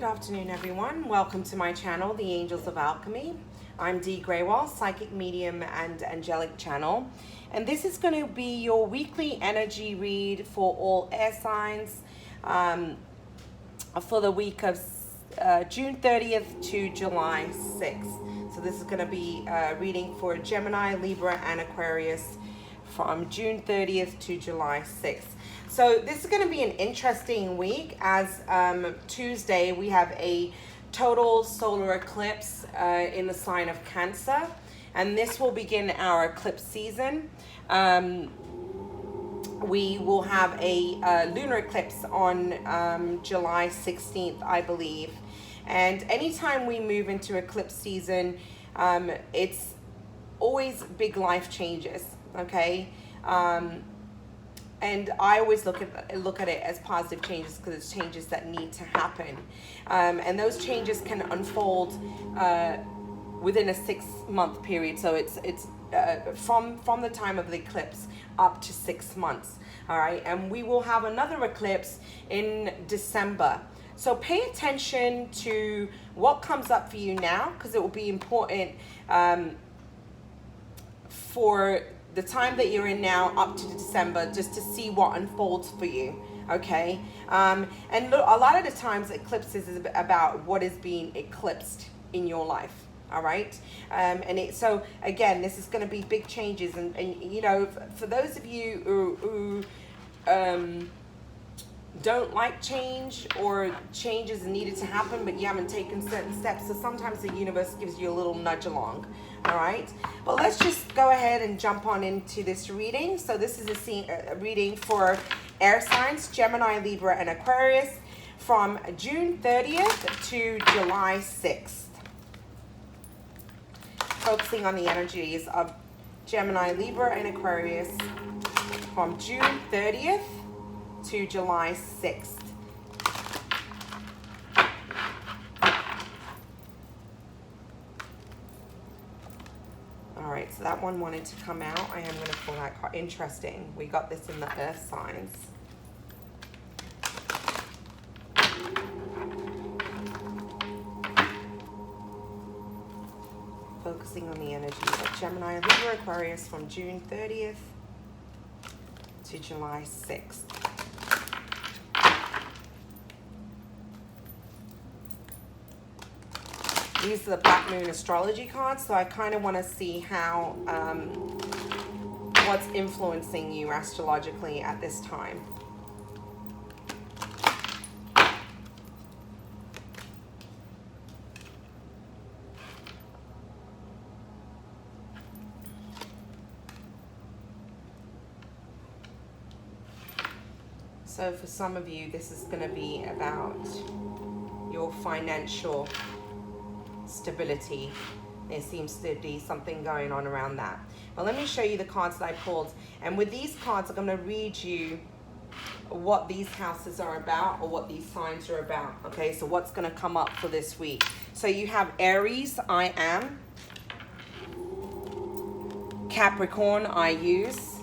Good afternoon, everyone. Welcome to my channel, the Angels of Alchemy. I'm Dee Grewal, psychic medium and angelic channel. And this is going to be your weekly energy read for all air signs for the week of June 30th to July 6th. So this is going to be reading for Gemini, Libra, and Aquarius from June 30th to July 6th. So this is going to be an interesting week as Tuesday we have a total solar eclipse in the sign of Cancer, and this will begin our eclipse season. We will have a lunar eclipse on July 16th, I believe. And anytime we move into eclipse season, it's always big life changes, okay? And I always look at it as positive changes because it's changes that need to happen. And those changes can unfold within a 6-month period. So it's from the time of the eclipse up to 6 months, all right? And we will have another eclipse in December. So pay attention to what comes up for you now, because it will be important for the time that you're in now up to December, just to see what unfolds for you, okay? And look, a lot of the times eclipses is about what is being eclipsed in your life, all right? So again, this is going to be big changes, and you know, for those of you who don't like change, or change is needed to happen but you haven't taken certain steps, so sometimes the universe gives you a little nudge along, all right? But let's just go ahead and jump on into this reading. So this is a reading for air signs, Gemini, Libra, and Aquarius from June 30th to July 6th. Focusing on the energies of Gemini, Libra, and Aquarius from June 30th to July 6th. All right, so that one wanted to come out. I am going to pull that card. Interesting. We got this in the earth signs. Focusing on the energies of Gemini, Libra, Aquarius from June 30th to July 6th. These are the Black Moon astrology cards, so I kind of want to see how, what's influencing you astrologically at this time. So for some of you, this is going to be about your financial stability. There seems to be something going on around that. But let me show you the cards that I pulled. And with these cards, I'm going to read you what these houses are about, or what these signs are about. Okay, so what's going to come up for this week. So you have Aries, I am. Capricorn, I use.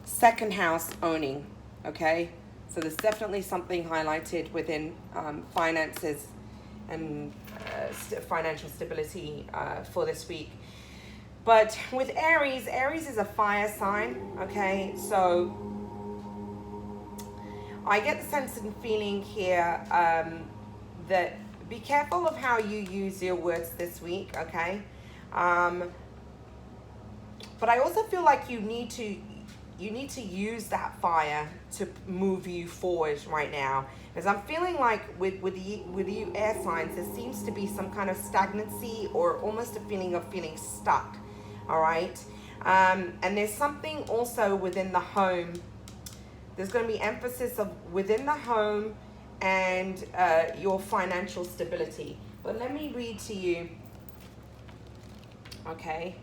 Second house, owning. Okay, so there's definitely something highlighted within finances and financial stability for this week. But with Aries, Aries is a fire sign, okay? So I get the sense and feeling here that be careful of how you use your words this week, okay? But I also feel like you need to use that fire to move you forward right now. Because I'm feeling like with you air signs, there seems to be some kind of stagnancy, or almost a feeling of feeling stuck, all right? And there's something also within the home. There's going to be emphasis of within the home and your financial stability. But let me read to you, okay?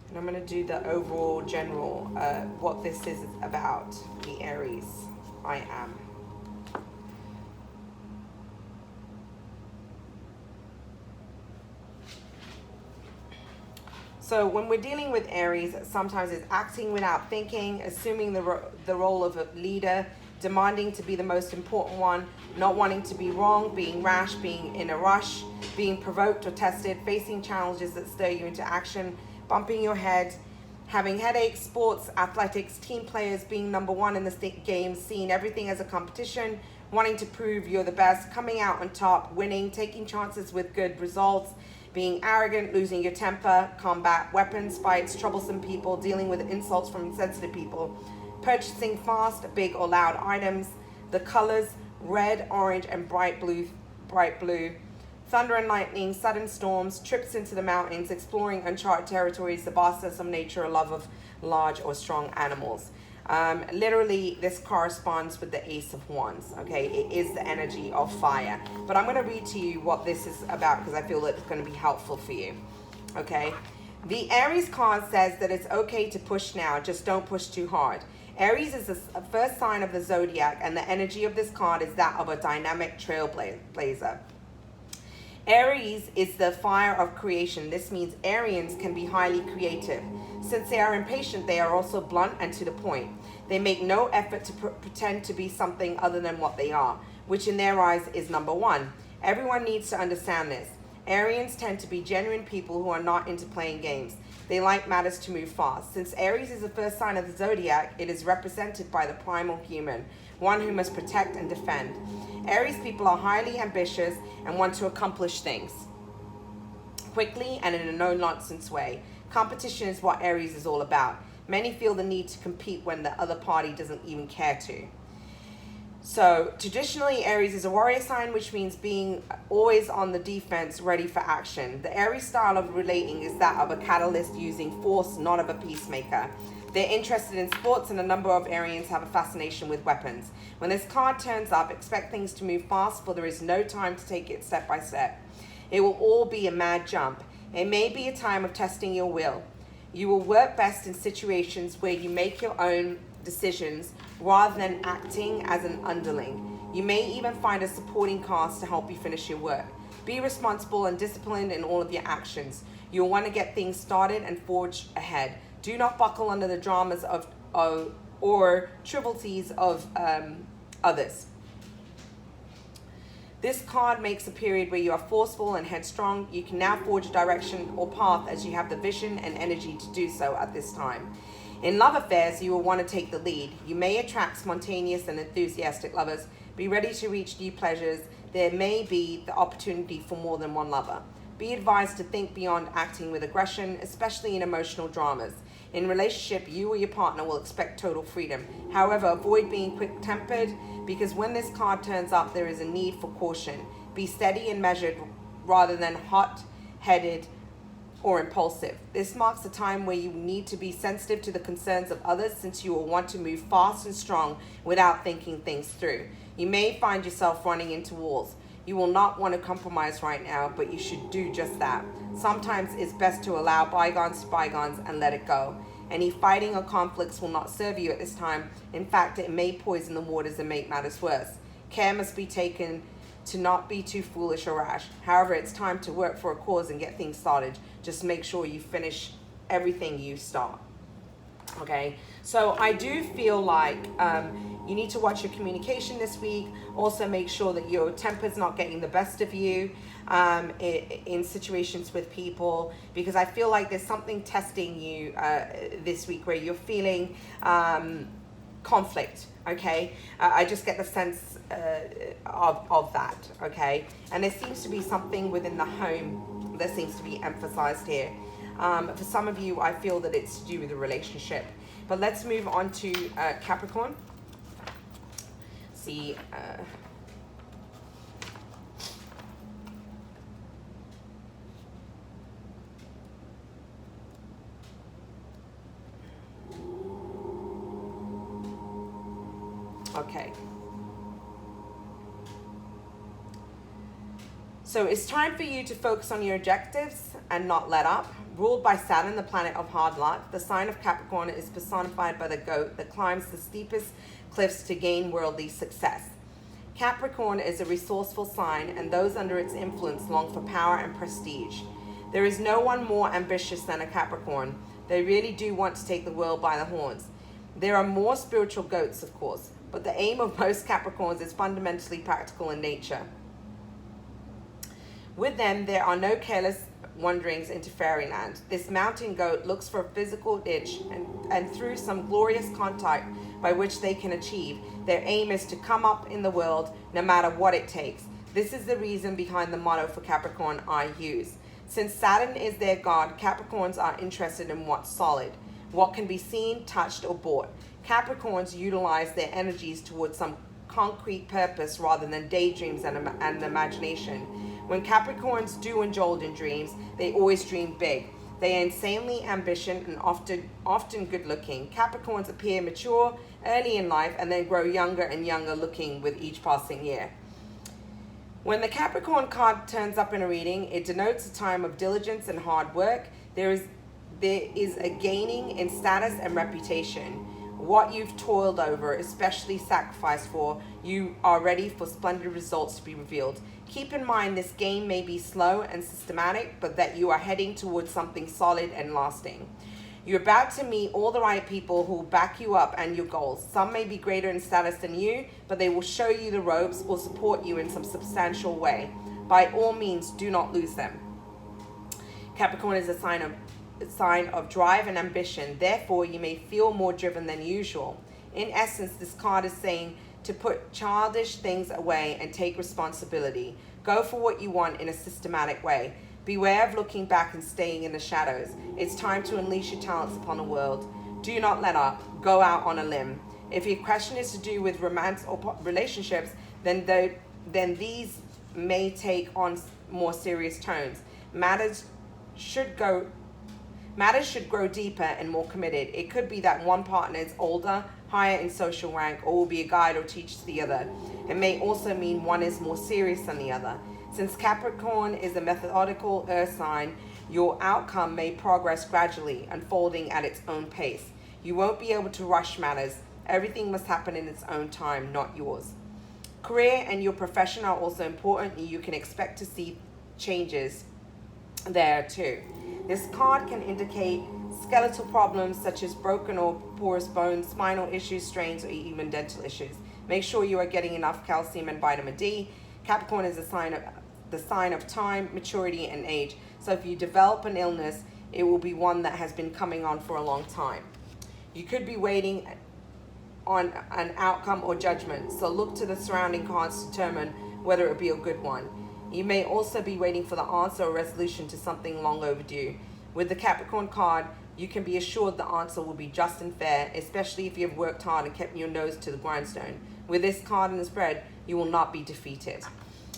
And I'm going to do the overall general, what this is about, the Aries I am. So when we're dealing with Aries, sometimes it's acting without thinking, assuming the role of a leader, demanding to be the most important one, not wanting to be wrong, being rash, being in a rush, being provoked or tested, facing challenges that stir you into action, bumping your head, having headaches, sports, athletics, team players, being number one in the game, seeing everything as a competition, wanting to prove you're the best, coming out on top, winning, taking chances with good results, being arrogant, losing your temper, combat, weapons, fights, troublesome people, dealing with insults from insensitive people, purchasing fast, big or loud items, the colors red, orange, and bright blue, thunder and lightning, sudden storms, trips into the mountains, exploring uncharted territories, the vastness of nature, a love of large or strong animals. Literally, this corresponds with the Ace of Wands, okay? It is the energy of fire. But I'm going to read to you what this is about because I feel that it's going to be helpful for you, okay? The Aries card says that it's okay to push now, just don't push too hard. Aries is the first sign of the zodiac, and the energy of this card is that of a dynamic trailblazer. Aries is the fire of creation. This means Arians can be highly creative. Since they are impatient, they are also blunt and to the point. They make no effort to pretend to be something other than what they are, which in their eyes is number one. Everyone needs to understand this. Arians tend to be genuine people who are not into playing games. They like matters to move fast. Since Aries is the first sign of the zodiac, it is represented by the primal human, one who must protect and defend. Aries people are highly ambitious and want to accomplish things quickly and in a no-nonsense way. Competition is what Aries is all about. Many feel the need to compete when the other party doesn't even care to. So traditionally, Aries is a warrior sign, which means being always on the defense, ready for action. The Aries style of relating is that of a catalyst using force, not of a peacemaker. They're interested in sports, and a number of Arians have a fascination with weapons. When this card turns up, expect things to move fast, for there is no time to take it step by step. It will all be a mad jump. It may be a time of testing your will. You will work best in situations where you make your own decisions rather than acting as an underling. You may even find a supporting cast to help you finish your work. Be responsible and disciplined in all of your actions. You'll want to get things started and forge ahead. Do not buckle under the dramas or trivialities of others. This card makes a period where you are forceful and headstrong. You can now forge a direction or path as you have the vision and energy to do so at this time. In love affairs, you will want to take the lead. You may attract spontaneous and enthusiastic lovers. Be ready to reach new pleasures. There may be the opportunity for more than one lover. Be advised to think beyond acting with aggression, especially in emotional dramas. In relationship, you or your partner will expect total freedom. However, avoid being quick-tempered, because when this card turns up, there is a need for caution. Be steady and measured rather than hot-headed or impulsive. This marks a time where you need to be sensitive to the concerns of others, since you will want to move fast and strong without thinking things through. You may find yourself running into walls. You will not want to compromise right now, but you should do just that. Sometimes it's best to allow bygones to bygones and let it go. Any fighting or conflicts will not serve you at this time. In fact, it may poison the waters and make matters worse. Care must be taken to not be too foolish or rash. However, it's time to work for a cause and get things started. Just make sure you finish everything you start. Okay, so I do feel like you need to watch your communication this week. Also make sure that your temper's not getting the best of you in situations with people, because I feel like there's something testing you this week where you're feeling conflict. Okay, I just get the sense of that. Okay, and there seems to be something within the home that seems to be emphasized here. For some of you, I feel that it's to do with the relationship. But let's move on to Capricorn. See, okay. So it's time for you to focus on your objectives and not let up. Ruled by Saturn, the planet of hard luck, the sign of Capricorn is personified by the goat that climbs the steepest cliffs to gain worldly success. Capricorn is a resourceful sign, and those under its influence long for power and prestige. There is no one more ambitious than a Capricorn. They really do want to take the world by the horns. There are more spiritual goats, of course, but the aim of most Capricorns is fundamentally practical in nature. With them, there are no careless wanderings into fairyland. This mountain goat looks for a physical itch, and through some glorious contact by which they can achieve, their aim is to come up in the world no matter what it takes. This is the reason behind the motto for Capricorn I use. Since Saturn is their god, Capricorns are interested in what's solid, what can be seen, touched, or bought. Capricorns utilize their energies towards some concrete purpose rather than daydreams and imagination. When Capricorns do indulge in dreams, they always dream big. They are insanely ambitious and often good looking. Capricorns appear mature early in life and then grow younger and younger looking with each passing year. When the Capricorn card turns up in a reading, it denotes a time of diligence and hard work. There is a gaining in status and reputation. What you've toiled over, especially sacrificed for, you are ready for splendid results to be revealed. Keep in mind this game may be slow and systematic, but that you are heading towards something solid and lasting. You're about to meet all the right people who will back you up and your goals. Some may be greater in status than you, but they will show you the ropes or support you in some substantial way. By all means, do not lose them. Capricorn is a sign of drive and ambition. Therefore, you may feel more driven than usual. In essence, this card is saying to put childish things away and take responsibility. Go for what you want in a systematic way. Beware of looking back and staying in the shadows. It's time to unleash your talents upon the world. Do not let up. Go out on a limb. If your question is to do with romance or relationships, then these may take on more serious tones. Matters should grow deeper and more committed. It could be that one partner is older, higher in social rank, or will be a guide or teacher to the other. It may also mean one is more serious than the other. Since Capricorn is a methodical earth sign, your outcome may progress gradually, unfolding at its own pace. You won't be able to rush matters. Everything must happen in its own time, not yours. Career and your profession are also important, and you can expect to see changes there too. This card can indicate skeletal problems such as broken or porous bones, spinal issues, strains, or even dental issues. Make sure you are getting enough calcium and vitamin D. Capricorn is the sign of time, maturity, and age. So if you develop an illness, it will be one that has been coming on for a long time. You could be waiting on an outcome or judgment, so look to the surrounding cards to determine whether it will be a good one. You may also be waiting for the answer or resolution to something long overdue. With the Capricorn card, you can be assured the answer will be just and fair, especially if you have worked hard and kept your nose to the grindstone. With this card in the spread, you will not be defeated.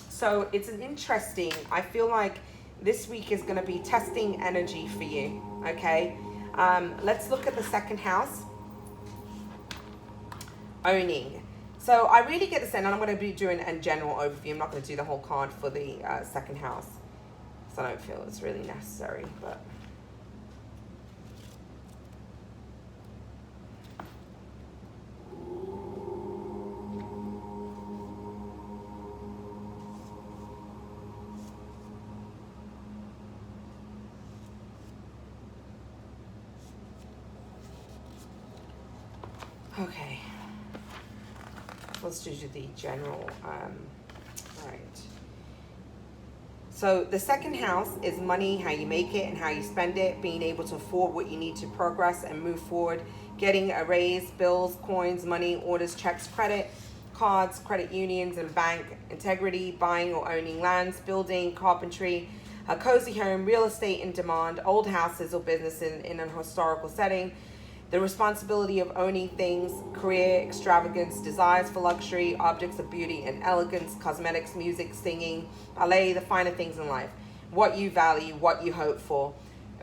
So it's an interesting, I feel like this week is going to be testing energy for you, okay? Let's look at the second house. Owning. So I really get the sense, and I'm going to be doing a general overview. I'm not going to do the whole card for the second house, so I don't feel it's really necessary, but... Okay, let's do the general, right. So the second house is money, how you make it and how you spend it, being able to afford what you need to progress and move forward, getting a raise, bills, coins, money, orders, checks, credit, cards, credit unions and bank, integrity, buying or owning lands, building, carpentry, a cozy home, real estate in demand, old houses or businesses in an historical setting, the responsibility of owning things, career, extravagance, desires for luxury, objects of beauty and elegance, cosmetics, music, singing, ballet, the finer things in life, what you value, what you hope for,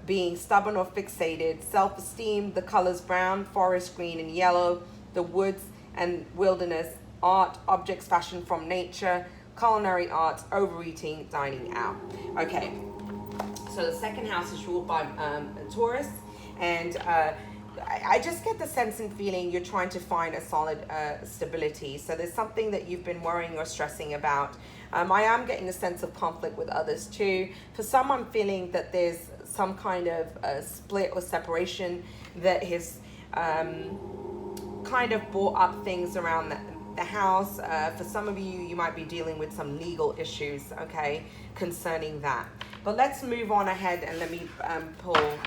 being stubborn or fixated, self-esteem, the colors brown, forest green and yellow, the woods and wilderness, art, objects fashioned from nature, culinary arts, overeating, dining out. Okay, so the second house is ruled by Taurus, and I just get the sense and feeling you're trying to find a solid stability. So there's something that you've been worrying or stressing about. I am getting a sense of conflict with others too. For some, I'm feeling that there's some kind of split or separation that has kind of brought up things around the house. For some of you, you might be dealing with some legal issues, okay, concerning that. But let's move on ahead and let me pull.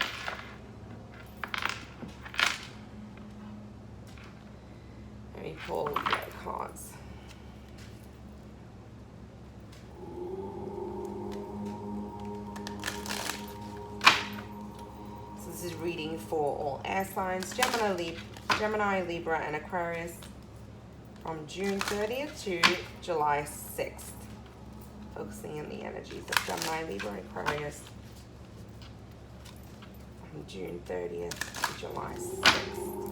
Let me pull the cards. So this is reading for all air signs, Gemini, Libra, and Aquarius from June 30th to July 6th. Focusing on the energies of Gemini, Libra, and Aquarius from June 30th to July 6th.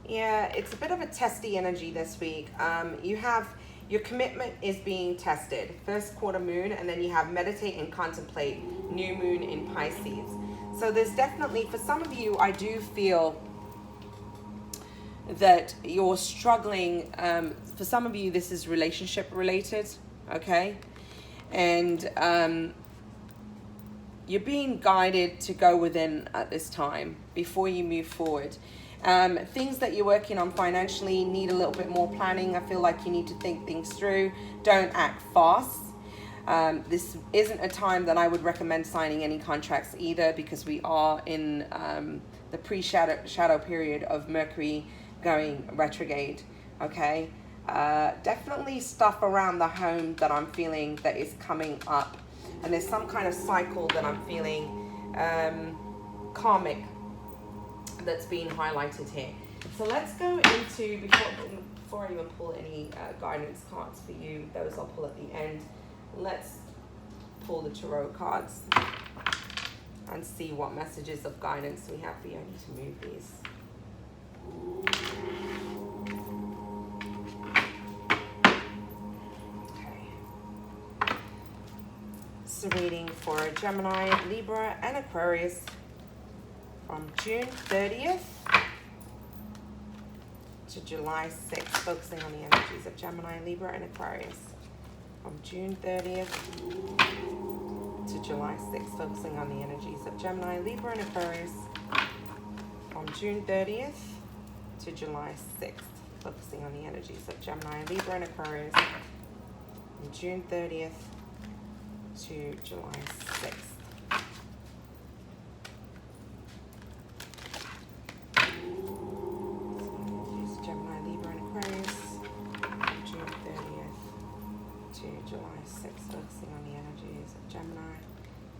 Yeah, it's a bit of a testy energy this week. You have your commitment is being tested. First quarter moon, and then you have meditate and contemplate, new moon in Pisces. So there's definitely, for some of you, I do feel that you're struggling. For some of you, this is relationship related, okay? And you're being guided to go within at this time before you move forward. Things that you're working on financially need a little bit more planning. I feel like you need to think things through. Don't act fast. This isn't a time that I would recommend signing any contracts either, because we are in the pre-shadow period of Mercury going retrograde, okay? Definitely stuff around the home that I'm feeling that is coming up. And there's some kind of cycle that I'm feeling karmic that's being highlighted here. So let's go into, before I even pull any guidance cards for you, those I'll pull at the end. Let's pull the tarot cards and see what messages of guidance we have for you. I need to move these. Okay. So reading for Gemini, Libra, and Aquarius from June 30th to July 6th, focusing on the energies of Gemini, Libra, and Aquarius. From June 30th to July 6th, focusing on the energies of Gemini, Libra, and Aquarius. From June 30th to July 6th, focusing on the energies of Gemini, Libra, and Aquarius. From June 30th to July 6th.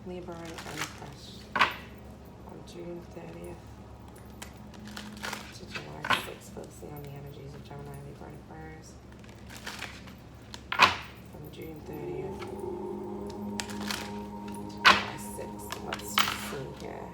Libra and Aquarius from June 30th to July 6th, focusing on the energies of Gemini, Libra, and Aquarius. From June 30th to July 6th. Let's see here.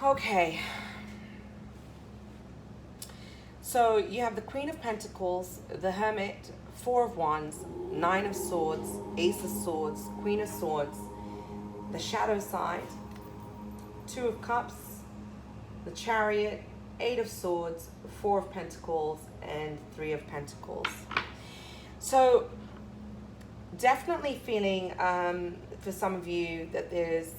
Okay, so you have the Queen of Pentacles, the Hermit, Four of Wands, Nine of Swords, Ace of Swords, Queen of Swords, the Shadow side, Two of Cups, the Chariot, Eight of Swords, Four of Pentacles, and Three of Pentacles. So definitely feeling for some of you that there's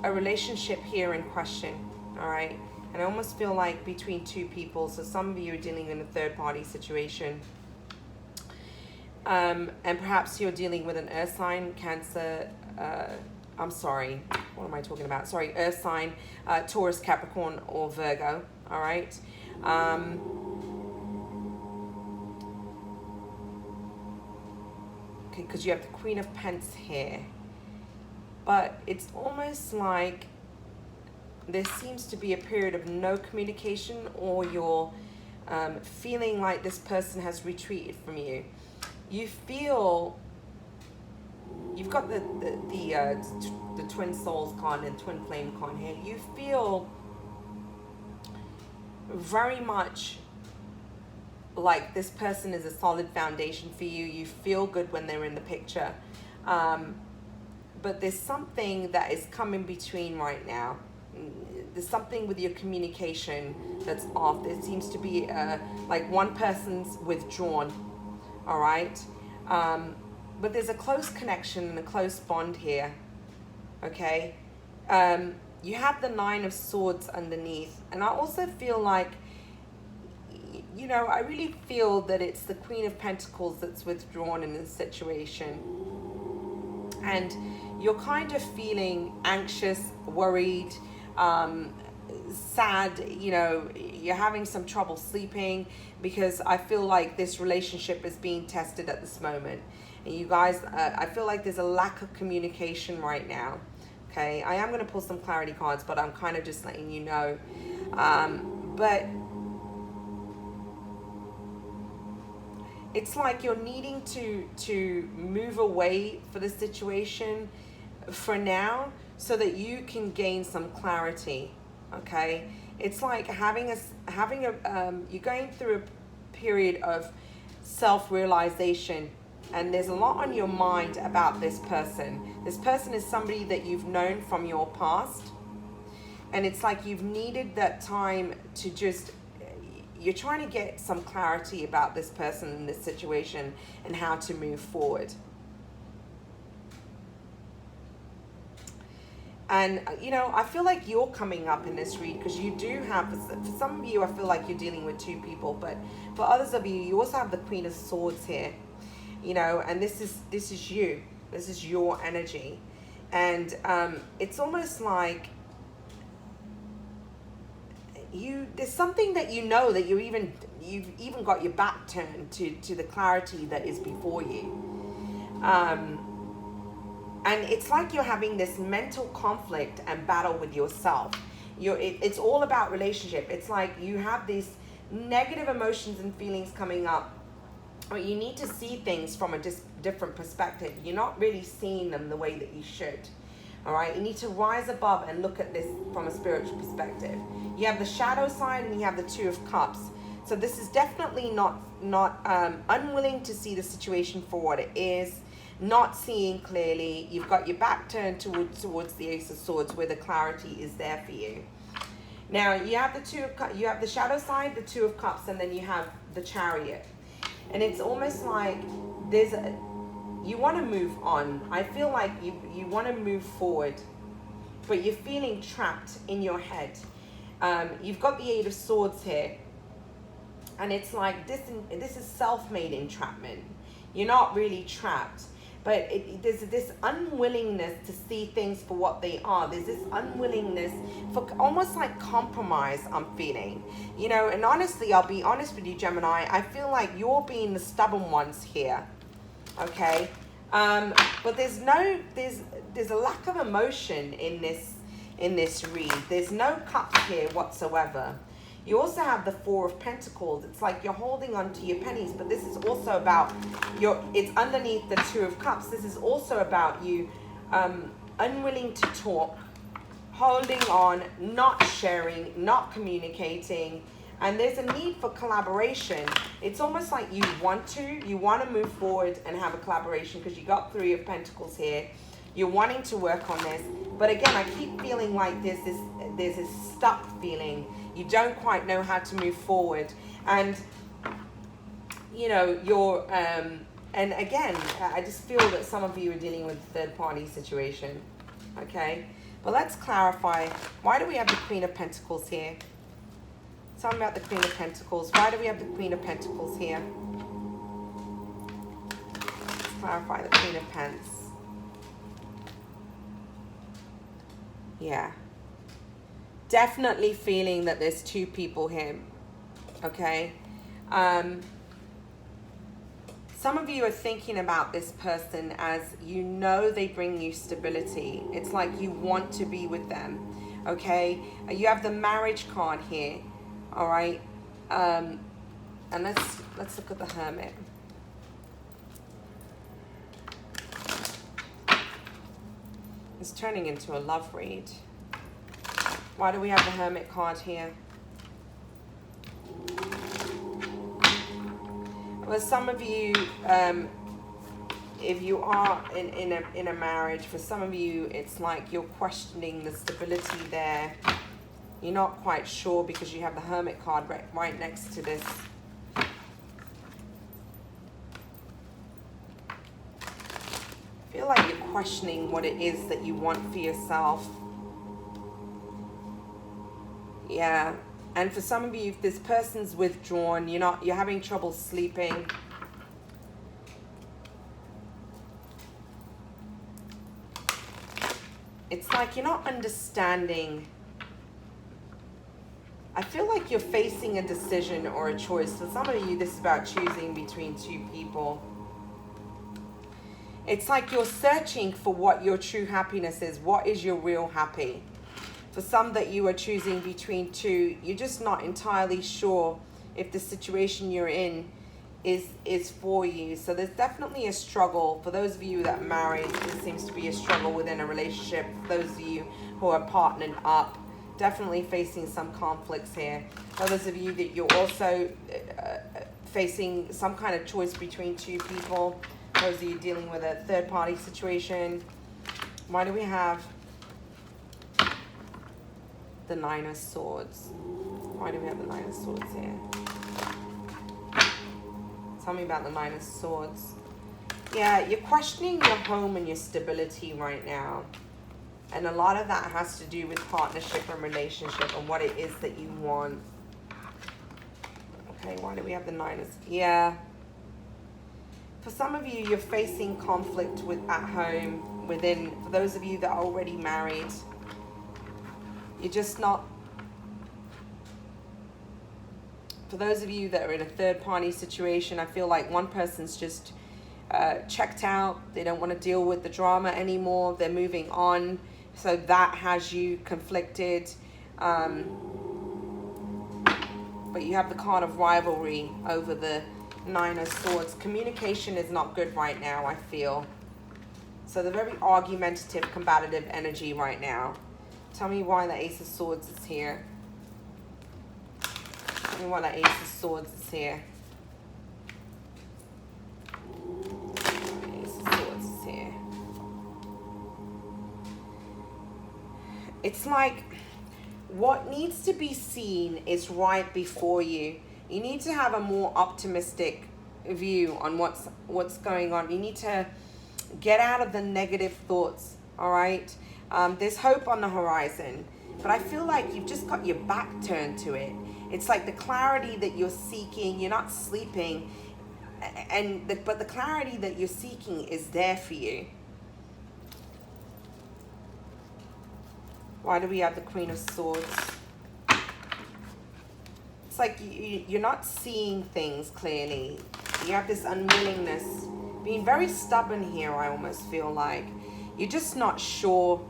a relationship here in question, all right? And I almost feel like between two people. So some of you are dealing in a third party situation. And perhaps you're dealing with an earth sign, Cancer, I'm sorry, what am I talking about? Sorry, earth sign, Taurus, Capricorn, or Virgo, all right? Okay, because you have the Queen of Pentacles here. But it's almost like there seems to be a period of no communication, or you're feeling like this person has retreated from you. You feel you've got the twin souls card and twin flame card here. You feel very much like this person is a solid foundation for you. You feel good when they're in the picture. But there's something that is coming between right now. There's something with your communication that's off. There seems to be like one person's withdrawn, all right? But there's a close connection and a close bond here, okay? You have the Nine of Swords underneath. And I also feel like, you know, I really feel that it's the Queen of Pentacles that's withdrawn in this situation. And you're kind of feeling anxious, worried, sad, you know, you're having some trouble sleeping, because I feel like this relationship is being tested at this moment. And you guys, I feel like there's a lack of communication right now. Okay, I am going to pull some clarity cards, but I'm kind of just letting you know. But it's like you're needing to move away for the situation for now, so that you can gain some clarity. Okay, it's like having a you're going through a period of self-realization, and there's a lot on your mind about this person. This person is somebody that you've known from your past, and it's like you've needed that time to just, you're trying to get some clarity about this person and this situation and how to move forward. And, you know, I feel like you're coming up in this read, because you do have, for some of you, I feel like you're dealing with two people, but for others of you, you also have the Queen of Swords here, you know, and this is you. This is your energy. And it's almost like there's something that you know, that you've even got your back turned to the clarity that is before you. And it's like you're having this mental conflict and battle with yourself. It's all about relationship. It's like you have these negative emotions and feelings coming up, but you need to see things from a different perspective. You're not really seeing them the way that you should. All right, you need to rise above and look at this from a spiritual perspective. You have the shadow side and you have the Two of Cups. So this is definitely not unwilling to see the situation for what it is, not seeing clearly. You've got your back turned towards the Ace of Swords, where the clarity is there for you. Now you have you have the shadow side, the Two of Cups, and then you have the Chariot. And it's almost like you want to move on. I feel like you want to move forward, but you're feeling trapped in your head. You've got the Eight of Swords here, and it's like this is self-made entrapment. You're not really trapped, but there's this unwillingness to see things for what they are. There's this unwillingness for almost like compromise, I'm feeling. You know, and honestly, I'll be honest with you, Gemini, I feel like you're being the stubborn ones here. Okay, but there's a lack of emotion in this read. There's no cups here whatsoever. You also have the Four of Pentacles. It's like you're holding on to your pennies, but this is also about it's underneath the Two of Cups. This is also about you unwilling to talk, holding on, not sharing, not communicating. And there's a need for collaboration. It's almost like you want to move forward and have a collaboration, because you got Three of Pentacles here. You're wanting to work on this. But again, I keep feeling like there's this stuck feeling. You don't quite know how to move forward. And, you know, you're, and again, I just feel that some of you are dealing with a third party situation. Okay. But let's clarify. Why do we have the Queen of Pentacles here? Tell me about the Queen of Pentacles. Why do we have the Queen of Pentacles here? Let's clarify the Queen of Pence. Yeah. Definitely feeling that there's two people here. Okay. Some of you are thinking about this person as you know they bring you stability. It's like you want to be with them. Okay. You have the marriage card here. All right. And let's look at the Hermit. It's turning into a love read. Why do we have the Hermit card here? Well, some of you, if you are in a marriage, for some of you, it's like you're questioning the stability there. You're not quite sure because you have the Hermit card right next to this. I feel like you're questioning what it is that you want for yourself. Yeah. And for some of you, if this person's withdrawn, you're having trouble sleeping. It's like you're not understanding. I feel like you're facing a decision or a choice. For some of you, this is about choosing between two people. It's like you're searching for what your true happiness is. What is your real happy? For some that you are choosing between two, you're just not entirely sure if the situation you're in is for you. So there's definitely a struggle. For those of you that are married, there seems to be a struggle within a relationship. For those of you who are partnered up, definitely facing some conflicts here. For those of you that you're also facing some kind of choice between two people. Those of you dealing with a third-party situation. Why do we have the Nine of Swords? Why do we have the Nine of Swords here? Tell me about the Nine of Swords. Yeah, you're questioning your home and your stability right now. And a lot of that has to do with partnership and relationship and what it is that you want. Okay, why do we have the Nine of Swords? Yeah. For some of you, you're facing conflict at home, within. For those of you that are already married, you're just not. For those of you that are in a third-party situation, I feel like one person's just checked out. They don't want to deal with the drama anymore. They're moving on. So that has you conflicted. But you have the card of rivalry over the Nine of Swords. Communication is not good right now, I feel. So the very argumentative, combative energy right now. Tell me why the Ace of Swords is here. Tell me why the Ace of Swords is here. Ace of Swords is here. It's like what needs to be seen is right before you. You need to have a more optimistic view on what's going on. You need to get out of the negative thoughts, all right? There's hope on the horizon, but I feel like you've just got your back turned to it. It's like the clarity that you're seeking, you're not sleeping, but the clarity that you're seeking is there for you. Why do we have the Queen of Swords? It's like you're not seeing things clearly. You have this unwillingness, being very stubborn here, I almost feel like. You're just not sure.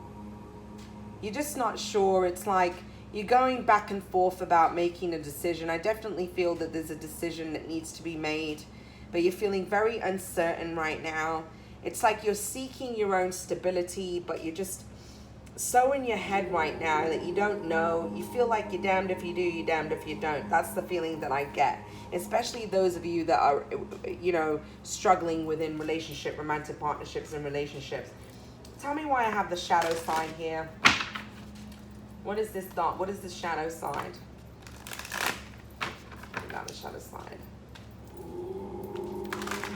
You're just not sure. It's like you're going back and forth about making a decision. I definitely feel that there's a decision that needs to be made, but you're feeling very uncertain right now. It's like you're seeking your own stability, but you're just so in your head right now that you don't know. You feel like you're damned if you do, you're damned if you don't. That's the feeling that I get, especially those of you that are, struggling within romantic partnerships and relationships. Tell me why I have the shadow side here. What is this dot? What is the shadow side? About the shadow side.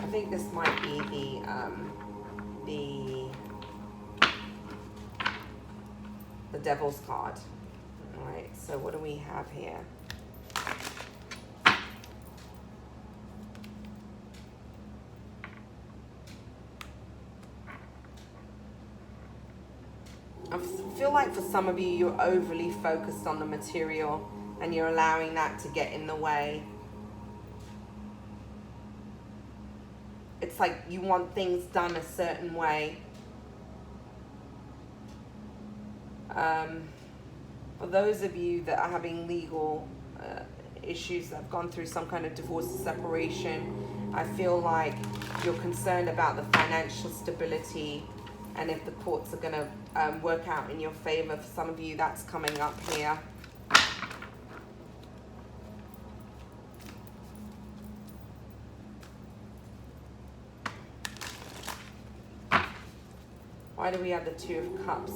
I think this might be the the Devil's card. All right, so what do we have here? I feel like for some of you, you're overly focused on the material and you're allowing that to get in the way. It's like you want things done a certain way. For those of you that are having legal issues, that have gone through some kind of divorce or separation, I feel like you're concerned about the financial stability and if the courts are going to work out in your favor. For some of you, that's coming up here. Why do we have the Two of Cups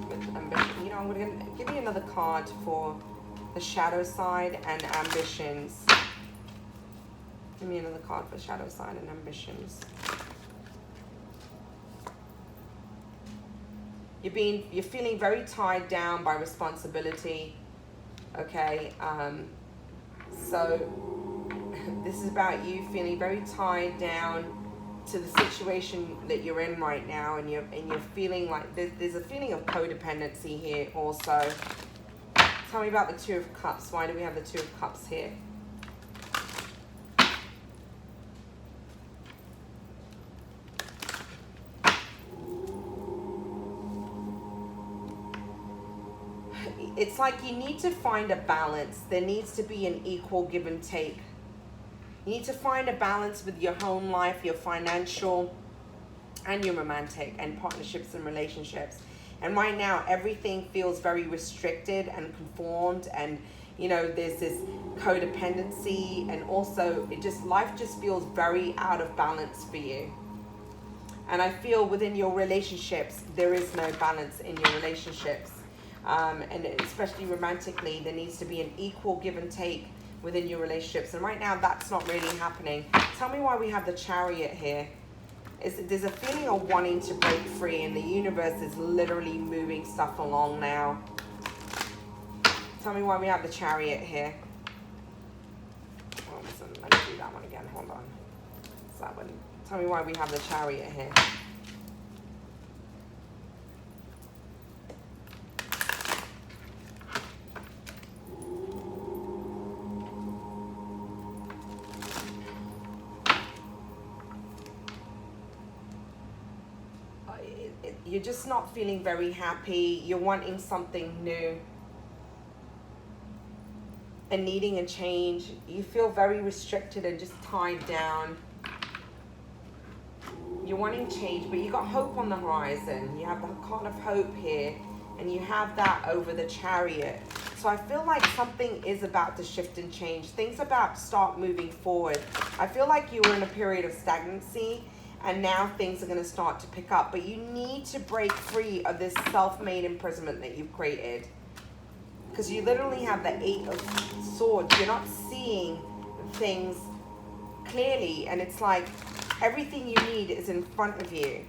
with ambition? You know, I'm going to give you another card for the shadow side and ambitions. Give me another card for shadow side and ambitions. You're feeling very tied down by responsibility. Okay, so this is about you feeling very tied down to the situation that you're in right now, and you're feeling like there's a feeling of codependency here also. Tell me about the Two of Cups. Why do we have the Two of Cups here? It's like you need to find a balance. There needs to be an equal give and take. You need to find a balance with your home life, your financial, and your romantic and partnerships and relationships. And right now, everything feels very restricted and conformed, and you know, there's this codependency, and also life just feels very out of balance for you. And I feel within your relationships, there is no balance in your relationships. And especially romantically, there needs to be an equal give and take within your relationships. And right now, that's not really happening. Tell me why we have the Chariot here. There's a feeling of wanting to break free, and the universe is literally moving stuff along now. Tell me why we have the Chariot here. Oh, listen, let me do that one again. Hold on. It's that one. Tell me why we have the Chariot here. You're just not feeling very happy. You're wanting something new and needing a change. You feel very restricted and just tied down. You're wanting change, but you got hope on the horizon. You have the card of hope here, and you have that over the Chariot. So I feel like something is about to shift and change. Things about to start moving forward. I feel like you were in a period of stagnancy, and now things are going to start to pick up. But you need to break free of this self-made imprisonment that you've created. Because you literally have the Eight of Swords. You're not seeing things clearly. And it's like everything you need is in front of you.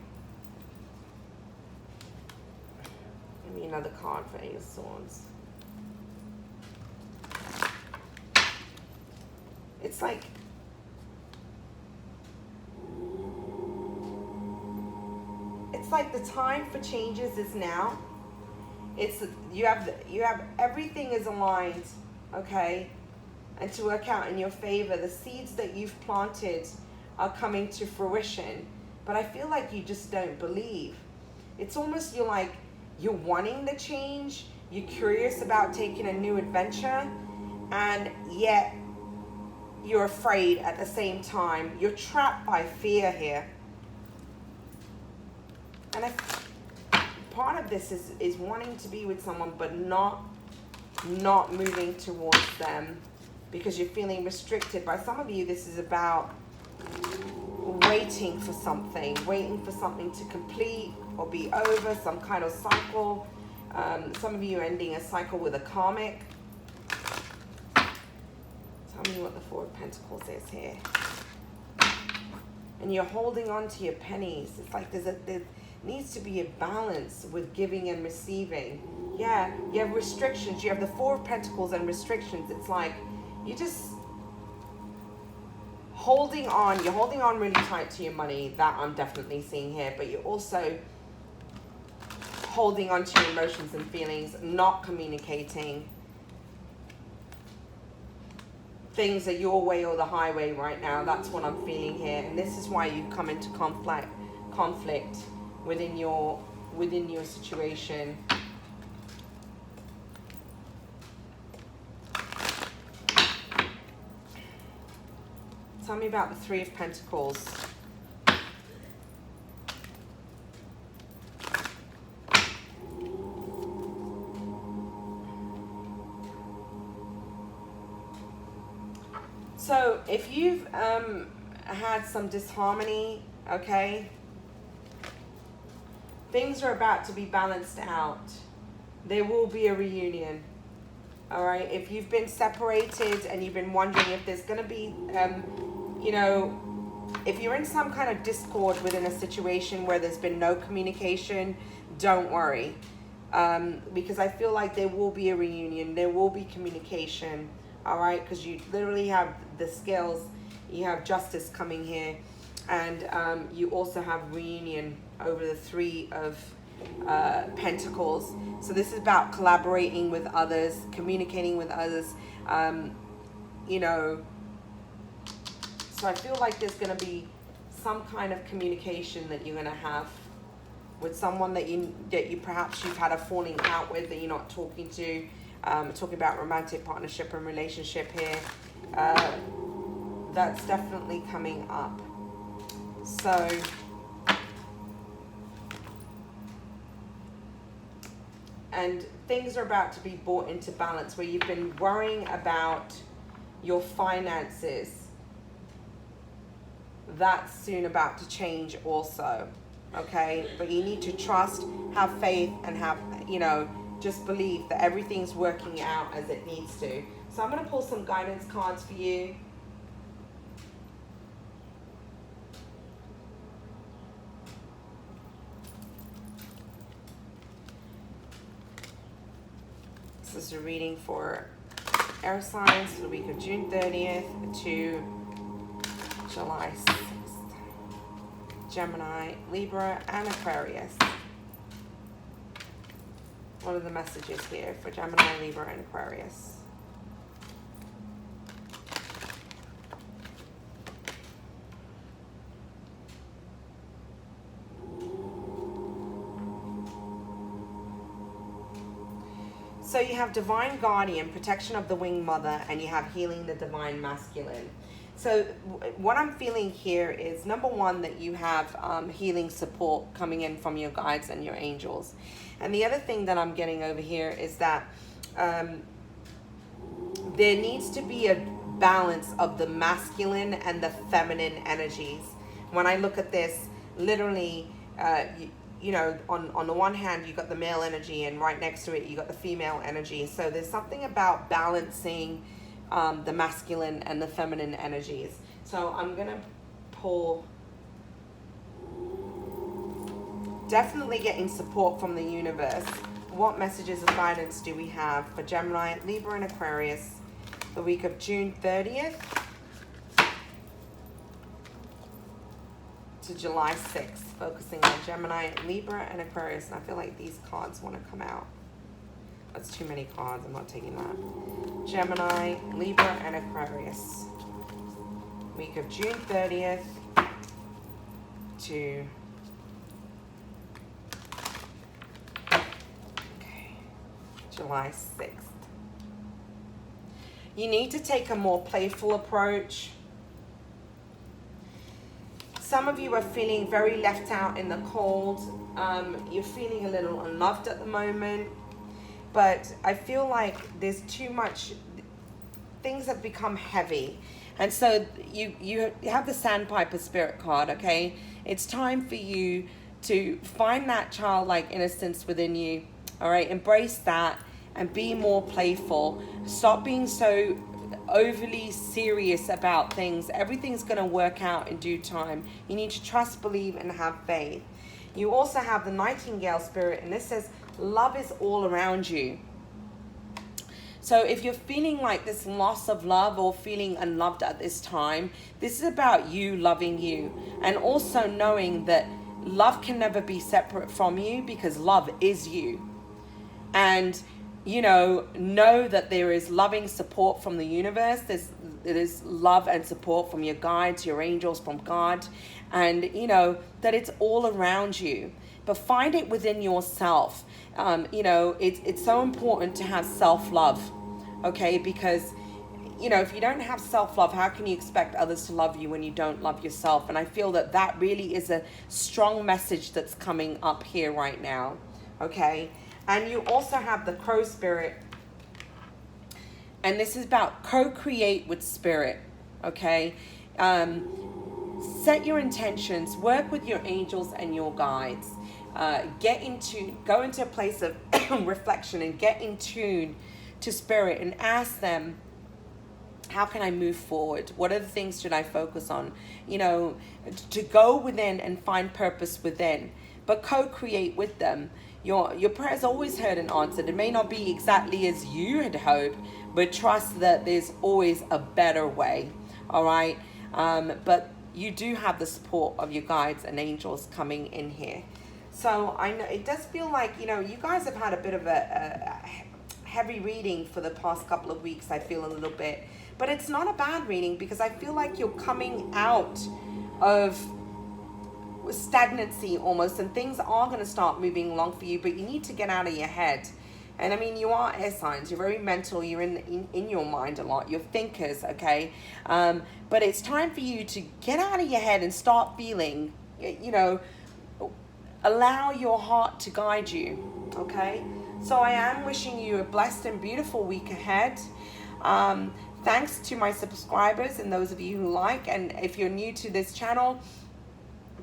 Give me another card for Eight of Swords. It's like the time for changes is now. You have everything is aligned, okay, and to work out in your favor. The seeds that you've planted are coming to fruition, but I feel like you just don't believe. It's almost you're wanting the change, you're curious about taking a new adventure, and yet you're afraid at the same time. You're trapped by fear here. And part of this is wanting to be with someone, but not moving towards them because you're feeling restricted. By some of you, this is about waiting for something to complete or be over, some kind of cycle. Some of you are ending a cycle with a karmic. Tell me what the Four of Pentacles is here. And you're holding on to your pennies. It's like needs to be a balance with giving and receiving. Yeah, you have restrictions. You have the Four of Pentacles and restrictions. It's like you just holding on. You're holding on really tight to your money. That I'm definitely seeing here. But you're also holding on to your emotions and feelings, not communicating. Things are your way or the highway right now. That's what I'm feeling here. And this is why you come into conflict within your situation. Tell me about the Three of Pentacles. So if you've had some disharmony, okay, things are about to be balanced out. There will be a reunion. All right. If you've been separated and you've been wondering if there's going to be, you know, if you're in some kind of discord within a situation where there's been no communication, don't worry. Because I feel like there will be a reunion. There will be communication. All right. Because you literally have the scales. You have justice coming here. And you also have reunion over the Three of Pentacles. So this is about collaborating with others, communicating with others, you know. So I feel like there's going to be some kind of communication that you're going to have with someone that you perhaps you've had a falling out with, that you're not talking to. Talking about romantic partnership and relationship here. That's definitely coming up. So and things are about to be brought into balance where you've been worrying about your finances. That's soon about to change also, okay? But you need to trust, have faith, and have, you know, just believe that everything's working out as it needs to. So I'm going to pull some guidance cards for you. This is a reading for air signs for the week of June 30th to July 6th. Gemini, Libra, and Aquarius. What are the messages here for Gemini, Libra, and Aquarius? So you have divine guardian, protection of the winged mother, and you have healing the divine masculine. So what I'm feeling here is, number one, that you have healing support coming in from your guides and your angels. And the other thing that I'm getting over here is that there needs to be a balance of the masculine and the feminine energies. When I look at this, literally, you know, on the one hand, you got the male energy, and right next to it, you got the female energy. So there's something about balancing the masculine and the feminine energies. So I'm going to pull, definitely getting support from the universe. What messages of guidance do we have for Gemini, Libra, and Aquarius the week of June 30th to July 6th? Focusing on Gemini, Libra, and Aquarius. And I feel like these cards want to come out. That's too many cards. I'm not taking that. Gemini, Libra, and Aquarius. Week of June 30th to July 6th. You need to take a more playful approach. Some of you are feeling very left out in the cold. You're feeling a little unloved at the moment. But I feel like there's too much, things have become heavy. And so you have the Sandpiper Spirit card, okay? It's time for you to find that childlike innocence within you, all right? Embrace that and be more playful. Stop being so overly serious about things. Everything's going to work out in due time. You need to trust, believe, and have faith. You also have the Nightingale spirit, and this says love is all around you. So if you're feeling like this loss of love or feeling unloved at this time, this is about you loving you, and also knowing that love can never be separate from you, because love is you. And know that there is loving support from the universe. There's love and support from your guides, your angels, from God, and that it's all around you. But find it within yourself. It's so important to have self-love, okay? Because if you don't have self-love, how can you expect others to love you when you don't love yourself? And I feel that really is a strong message that's coming up here right now, okay? And you also have the Crow spirit, and this is about co-create with spirit, okay? Set your intentions, work with your angels and your guides. Go into a place of reflection and get in tune to spirit, and ask them, how can I move forward? What are the things should I focus on? To go within and find purpose within, but co-create with them. Your prayer is always heard and answered. It may not be exactly as you had hoped, but trust that there's always a better way, all right? But you do have the support of your guides and angels coming in here. So I know it does feel like, you guys have had a bit of a heavy reading for the past couple of weeks, I feel a little bit. But it's not a bad reading, because I feel like you're coming out of stagnancy almost, and things are going to start moving along for you, but you need to get out of your head. And I mean, you are air signs, you're very mental, you're in your mind a lot, you're thinkers, okay? But it's time for you to get out of your head and start feeling, allow your heart to guide you, okay? So I am wishing you a blessed and beautiful week ahead. Thanks to my subscribers and those of you who like, and if you're new to this channel,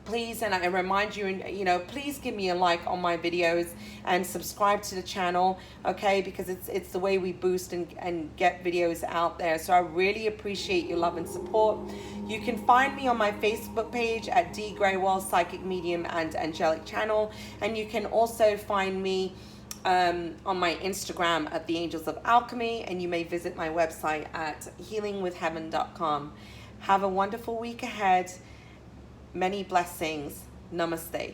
please, and I remind you, please give me a like on my videos and subscribe to the channel, okay? Because it's the way we boost and get videos out there. So I really appreciate your love and support. You can find me on my Facebook page at Dee Grewal, Psychic Medium and Angelic Channel, and you can also find me on my Instagram at the Angels of Alchemy, and you may visit my website at healingwithheaven.com. Have a wonderful week ahead. Many blessings. Namaste.